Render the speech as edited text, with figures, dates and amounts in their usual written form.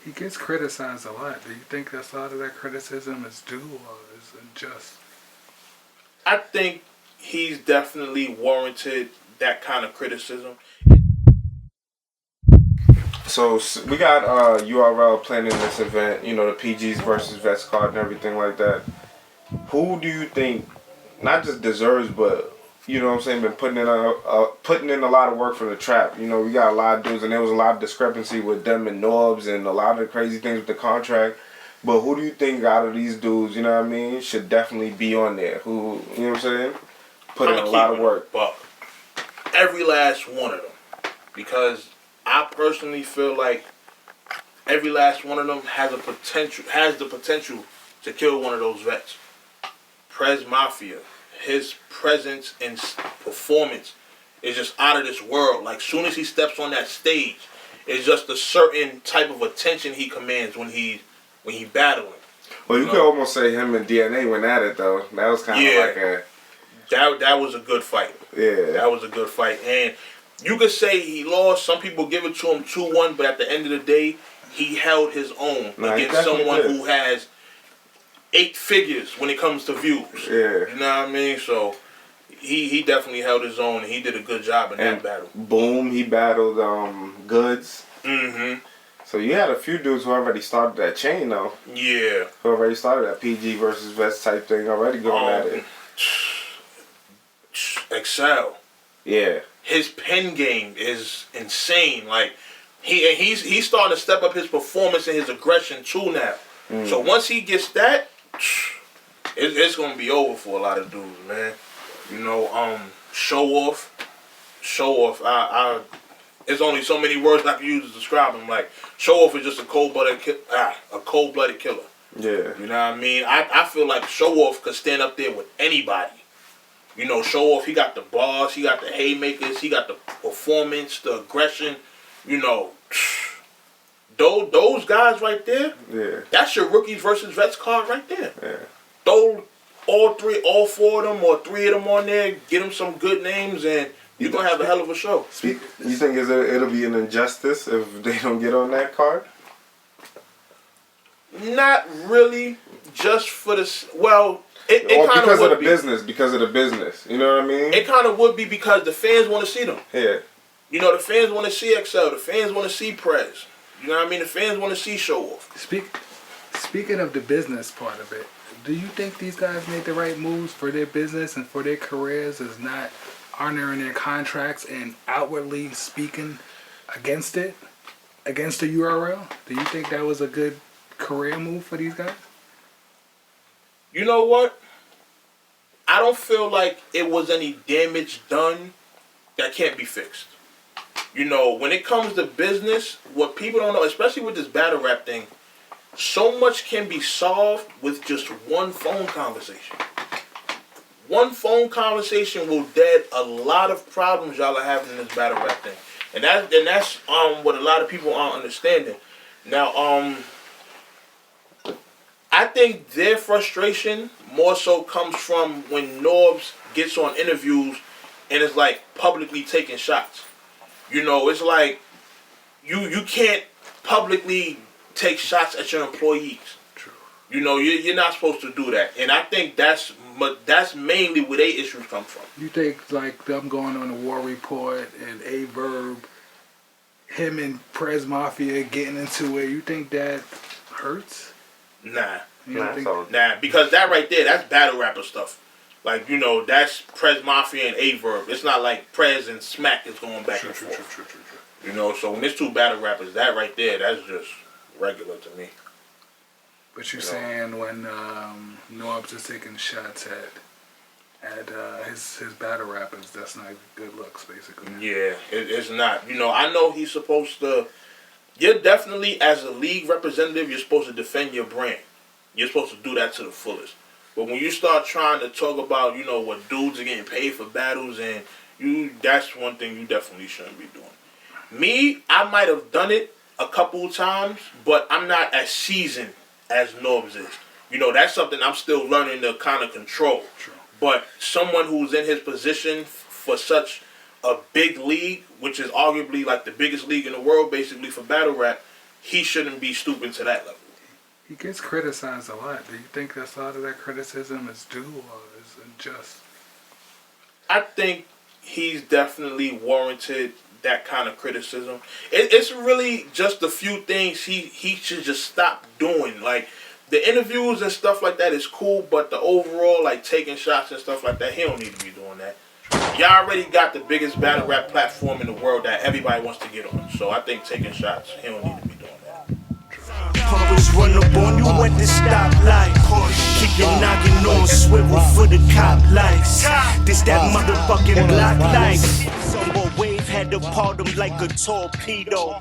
He gets criticized a lot. Do you think that a lot of that criticism is due or is unjust? I think he's definitely warranted that kind of criticism. So we got U.R.L. planning this event, you know, the PGs versus Vets card and everything like that. Who do you think not just deserves, but you know what I'm saying, been putting in a lot of work for the trap? You know, we got a lot of dudes, and there was a lot of discrepancy with them and Norbes and a lot of crazy things with the contract. But who do you think out of these dudes, you know what I mean, should definitely be on there? Who, you know what I'm saying, put in a lot of work? But every last one of them, because I personally feel like every last one of them has the potential to kill one of those vets. Prez Mafia, his presence and performance is just out of this world. Like, soon as he steps on that stage, it's just a certain type of attention he commands when he battling. Well, you could almost say him and DNA went at it though. That was kind of like a that was a good fight. Yeah, that was a good fight, and you could say he lost. Some people give it to him 2-1, but at the end of the day, he held his own against someone who has 8 figures when it comes to views. Yeah. You know what I mean? So he definitely held his own, and he did a good job in that battle. Boom, he battled Goods. Mm-hmm. So you had a few dudes who already started that chain though. Yeah. Who already started that PG versus Vets type thing, already going at it. Excel. Yeah. His pen game is insane. Like he's starting to step up his performance and his aggression too now. So once he gets that, it's gonna be over for a lot of dudes, man. You know, show off. There's only so many words I can use to describe him. Like, show off is just a cold-blooded killer. Yeah. You know what I mean? I feel like show off could stand up there with anybody. You know, show off. He got the bars, he got the haymakers, he got the performance, the aggression. You know, those guys right there. Yeah. That's your rookies versus vets card right there. Yeah. Throw all 4 of them, or 3 of them on there. Get them some good names, and you're gonna have a hell of a show. You think it'll be an injustice if they don't get on that card? Not really. Just for the it kind because of of the business. You know what I mean? It kind of would be because the fans want to see them. Yeah. You know, the fans want to see XL. The fans want to see Prez. You know what I mean? The fans want to see show off. Speaking of the business part of it, do you think these guys made the right moves for their business and for their careers, as not honoring their contracts and outwardly speaking against the U.R.L? Do you think that was a good career move for these guys? You know what? I don't feel like it was any damage done that can't be fixed. You know, when it comes to business, what people don't know, especially with this battle rap thing, so much can be solved with just one phone conversation. One phone conversation will dead a lot of problems y'all are having in this battle rap thing. And that's what a lot of people aren't understanding. Now, I think their frustration more so comes from when Norbes gets on interviews and is like publicly taking shots. You know, it's like you can't publicly take shots at your employees. True. You know, you're not supposed to do that. And I think that's mainly where their issues come from. You think like them going on the War Report and A-Verb, him and Prez Mafia getting into it, you think that hurts? Nah. Nah, because that right there, that's battle rapper stuff. Like, you know, that's Prez Mafia and A-Verb. It's not like Prez and Smack is going back and forth. True. You know, so when there's 2 battle rappers, that right there, that's just regular to me. But you're saying when Norbes is taking shots at his battle rappers, that's not good looks, basically. Yeah, it's not. You know, I know he's supposed to. You're definitely, as a league representative, you're supposed to defend your brand. You're supposed to do that to the fullest. But when you start trying to talk about, you know, what dudes are getting paid for battles, and that's one thing you definitely shouldn't be doing. Me, I might have done it a couple of times, but I'm not as seasoned as Norbes is. You know, that's something I'm still learning to kind of control. True. But someone who's in his position for such a big league, which is arguably like the biggest league in the world, basically, for battle rap, he shouldn't be stooping to that level. He gets criticized a lot. Do you think that a lot of that criticism is due or is unjust? I think he's definitely warranted that kind of criticism. It's really just a few things he should just stop doing. Like, the interviews and stuff like that is cool, but the overall, like, taking shots and stuff like that, he don't need to be doing that. Y'all already got the biggest battle rap platform in the world that everybody wants to get on. So I think taking shots, he don't need to be doing that. Always run up on you at the stoplight. Keep your noggin on swivel for the cop lights. This that motherfucking black light. Some boy wave had to part him like a torpedo.